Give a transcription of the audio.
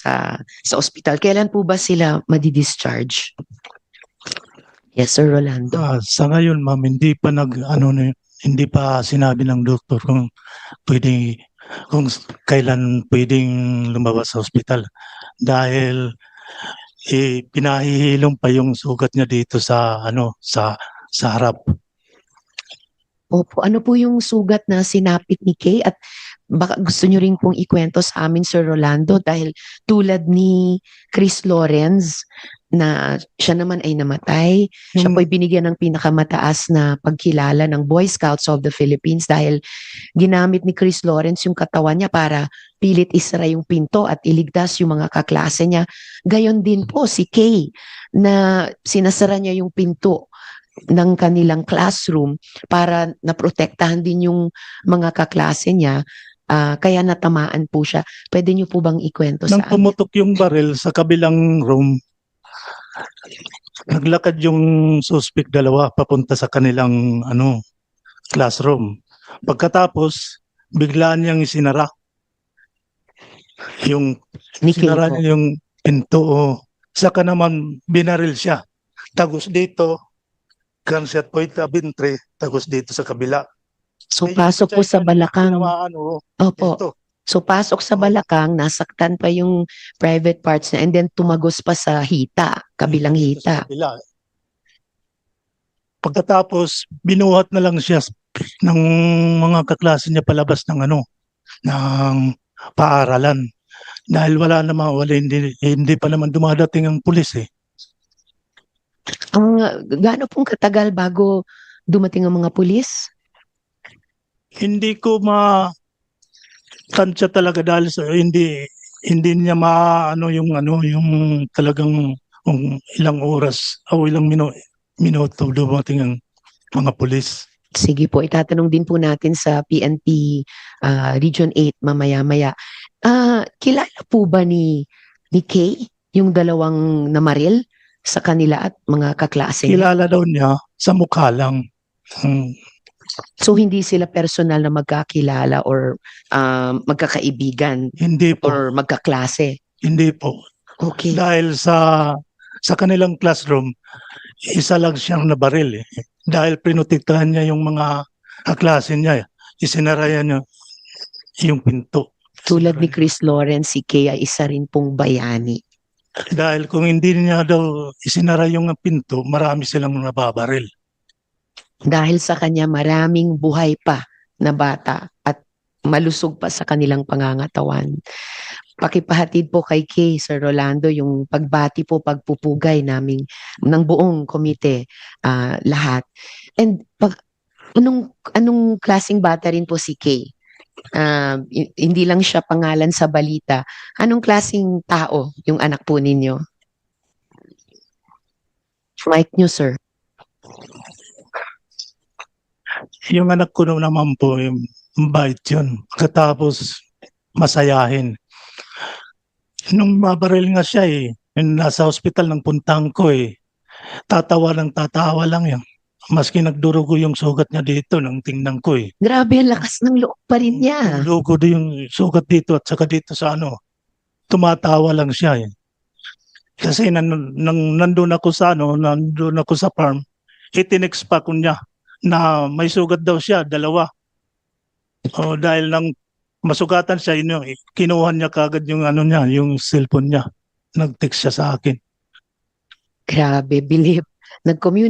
sa ospital. Kailan po ba sila madi-discharge? Yes, Sir Rolando. Sa ngayon, ma'am, hindi pa sinabi ng doktor pwede, kailan pwedeng lumabas sa ospital. Dahil pinahihilom pa yung sugat niya dito sa harap. Opo, ano po yung sugat na sinapit ni Kay? At baka gusto nyo rin pong ikwento sa amin, Sir Rolando, dahil tulad ni Chris Lawrence, na siya naman ay namatay. Siya Yung, po'y binigyan ng pinakamataas na pagkilala ng Boy Scouts of the Philippines dahil ginamit ni Chris Lawrence yung katawan niya para pilit isara yung pinto at iligtas yung mga kaklase niya. Gayon din po si Kay na sinasara niya yung pinto ng kanilang classroom para naprotektahan din yung mga kaklase niya. Kaya natamaan po siya. Pwede niyo po bang ikwento nang sa amin? pumutok yung baril sa kabilang room, naglakad yung suspect dalawa papunta sa kanilang classroom. Pagkatapos, biglaan niyang isinara. Ni Kay Sinara po. niya yung pinto. Saka naman binaril siya. Tagos dito, gunshot point na bintre, tagos dito sa kabila. So Yung pasok po sa child balakang. tinamaan, Opo. ito. So pasok sa balakang, nasaktan pa yung private parts niya and then tumagos pa sa hita, kabilang Dito sa hita. kabila. Pagkatapos, binuhat na lang siya ng mga kaklase niya palabas ng paaralan. Dahil hindi pa naman dumadating ang pulis eh. Gaano pong katagal bago dumating ang mga pulis? Hindi ko tansya talaga dahil hindi niya yung talagang ilang oras o ilang minuto dumating ang mga pulis. Sige po, itatanong din po natin sa PNP Region 8 mamaya-maya. Kilala po ba ni Kay yung dalawang namaril sa kanila at mga kaklase niya? Kilala daw niya sa mukha lang. So hindi sila personal na magkakilala or magkakaibigan Hindi po, or magkaklase? hindi po. Okay. Dahil sa kanilang classroom, isa lang siyang nabaril eh. Dahil pinotektahan niya yung mga kaklase niya. Isinara niya yung pinto. Tulad ni Chris Lawrence, si Kay ay isa rin pong bayani. Dahil kung hindi niya daw isinara yung pinto, marami silang nababaril. Dahil sa kanya maraming buhay pa na bata at malusog pa sa kanilang pangangatawan. Pakipahatid po kay Kay, Sir Rolando, yung pagbati po, pagpupugay naming ng buong komite, lahat. And anong klaseng bata rin po si Kay? Hindi lang siya pangalan sa balita. Anong klaseng tao yung anak po ninyo? Mic nyo, sir. Yung anak ko naman po, yung bait yun. Katapos masayahin. Nung mabaril nga siya nasa hospital ng puntahan ko tatawa lang yan. Maski nagdurugo yung sugat niya dito nang tingnan ko Grabe, ang lakas ng loob pa rin niya. Durugo din yung sugat dito at saka dito sa tumatawa lang siya Kasi nandun ako sa farm, itinext pa ko niya na may sugat daw siya, dalawa. Dahil nang masugatan siya, kinuha niya kagad yung yung cellphone niya. Nag-text siya sa akin. Grabe, believe. Nag-communicate